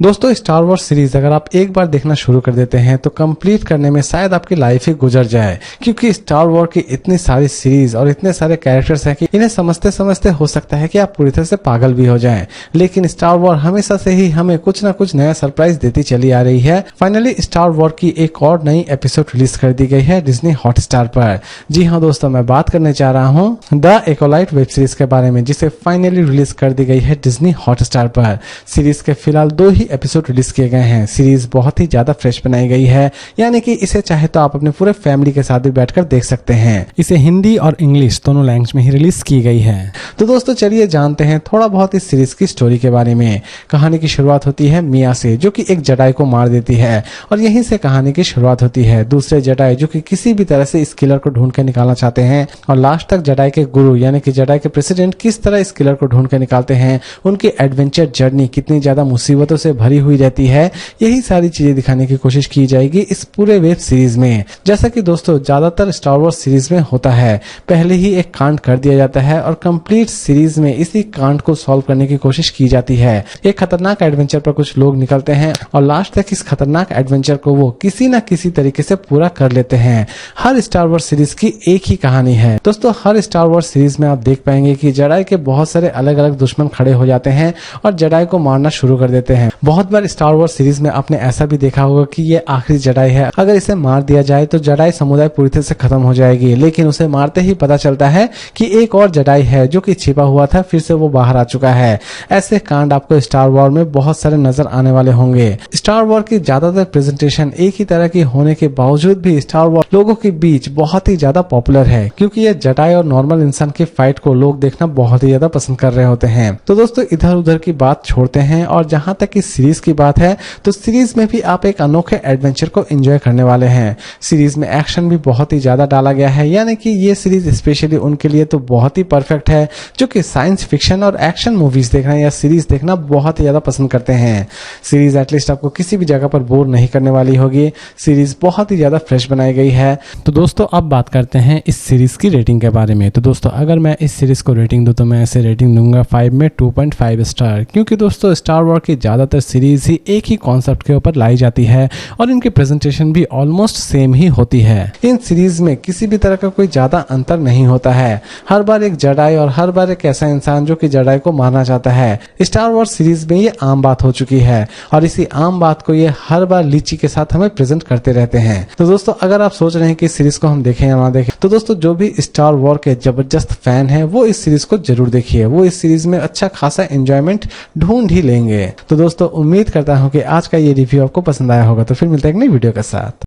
दोस्तों star Wars series अगर आप एक बार देखना शुरू कर देते हैं तो कंप्लीट करने में शायद आपकी लाइफ ही गुजर जाए, क्योंकि स्टार वॉर की इतनी सारी सीरीज और इतने सारे कैरेक्टर्स हैं कि इन्हें समझते समझते हो सकता है कि आप पूरी तरह से पागल भी हो जाएं। लेकिन स्टार वॉर हमेशा से ही हमें कुछ ना कुछ नया सरप्राइज देती चली आ रही है। फाइनली स्टार वॉर की एक और नई एपिसोड रिलीज कर दी गई है डिज्नी हॉटस्टार पर। जी हाँ दोस्तों, मैं बात करने जा रहा हूँ द एकोलाइट वेब सीरीज के बारे में, जिसे फाइनली रिलीज कर दी गई है डिज्नी हॉटस्टार पर। सीरीज के फिलहाल 2 ही एपिसोड रिलीज किए गए हैं। सीरीज बहुत ही ज्यादा फ्रेश बनाई गई है, यानी कि इसे चाहे तो आप अपने पूरे फैमिली के साथ भी बैठकर देख सकते हैं। इसे हिंदी और इंग्लिश दोनों लैंग्वेज में ही रिलीज की गई है। तो दोस्तों चलिए जानते हैं थोड़ा बहुत इस सीरीज की स्टोरी के बारे में। कहानी की शुरुआत होती है मिया से, जो कि एक जडाई को मार देती है, और यहीं से कहानी की शुरुआत होती है। दूसरे जडाई जो कि किसी भी तरह से इस किलर को ढूंढ के निकालना चाहते हैं, और लास्ट तक जडाई के गुरु यानी कि जडाई के प्रेसिडेंट किस तरह इस किलर को ढूंढ के निकालते हैं, उनकी एडवेंचर जर्नी कितनी ज्यादा मुसीबतों से भरी हुई रहती है, यही सारी चीजें दिखाने की कोशिश की जाएगी इस पूरे वेब सीरीज में। जैसा कि दोस्तों ज्यादातर स्टार वॉर्स सीरीज में होता है, पहले ही एक कांड कर दिया जाता है और कंप्लीट सीरीज में इसी कांड को सॉल्व करने की कोशिश की जाती है। एक खतरनाक एडवेंचर पर कुछ लोग निकलते हैं और लास्ट तक इस खतरनाक एडवेंचर को वो किसी न किसी तरीके से पूरा कर लेते हैं। हर स्टार वॉर्स सीरीज की एक ही कहानी है दोस्तों। हर स्टार वॉर्स सीरीज में आप देख पाएंगे कि जडाई के बहुत सारे अलग अलग दुश्मन खड़े हो जाते हैं और जडाई को मारना शुरू कर देते हैं। बहुत बार स्टार वॉर्स सीरीज में आपने ऐसा भी देखा होगा कि ये आखिरी जडाई है, अगर इसे मार दिया जाए तो जडाई समुदाय पूरी तरह से खत्म हो जाएगी। लेकिन उसे मारते ही पता चलता है कि एक और जडाई है जो कि छिपा हुआ था, फिर से वो बाहर आ चुका है। ऐसे कांड आपको स्टार वॉर में बहुत सारे नजर आने वाले होंगे। स्टार वॉर की ज्यादातर प्रेजेंटेशन एक ही तरह की होने के बावजूद भी स्टार वॉर लोगों के बीच बहुत ही ज्यादा पॉपुलर है, क्योंकि ये जडाई और नॉर्मल इंसान की फाइट को लोग देखना बहुत ही ज्यादा पसंद कर रहे होते हैं। तो दोस्तों इधर उधर की बात छोड़ते हैं और जहां तक इस सीरीज की बात है तो सीरीज में भी आप एक अनोखे एडवेंचर को एंजॉय करने वाले हैं। सीरीज में एक्शन भी बहुत ही ज्यादा डाला गया है, यानी कि ये सीरीज स्पेशली उनके लिए तो बहुत ही परफेक्ट है जो कि साइंस फिक्शन और एक्शन मूवीज देखना या सीरीज देखना बहुत ही ज्यादा पसंद करते हैं। सीरीज एटलीस्ट आपको किसी भी जगह पर बोर नहीं करने वाली होगी। सीरीज बहुत ही ज्यादा फ्रेश बनाई गई है। तो दोस्तों अब बात करते हैं इस सीरीज की रेटिंग के बारे में। तो दोस्तों अगर मैं इस सीरीज को रेटिंग दूं तो मैं इसे रेटिंग दूंगा 5 में 2.5 स्टार, क्योंकि दोस्तों स्टार वॉर की ज्यादातर सीरीज ही एक ही कॉन्सेप्ट के ऊपर लाई जाती है और इनकी प्रेजेंटेशन भी ऑलमोस्ट सेम ही होती है। इन सीरीज में किसी भी तरह का कोई ज्यादा अंतर नहीं होता है। हर बार एक जडाई और हर बार एक ऐसा इंसान जो कि जडाई को मारना चाहता है। स्टार वॉर्स सीरीज में ये आम बात हो चुकी है और इसी आम बात को ये हर बार लीची के साथ हमें प्रेजेंट करते रहते हैं। तो दोस्तों अगर आप सोच रहे हैं कि इस सीरीज को हम देखें या ना देखें, तो दोस्तों जो भी स्टार वॉर के जबरदस्त फैन है वो इस सीरीज को जरूर देखिए। वो इस सीरीज में अच्छा खासा एंजॉयमेंट ढूंढ ही लेंगे। तो दोस्तों उम्मीद करता हूँ कि आज का ये रिव्यू आपको पसंद आया होगा। तो फिर मिलते हैं एक नई वीडियो के साथ।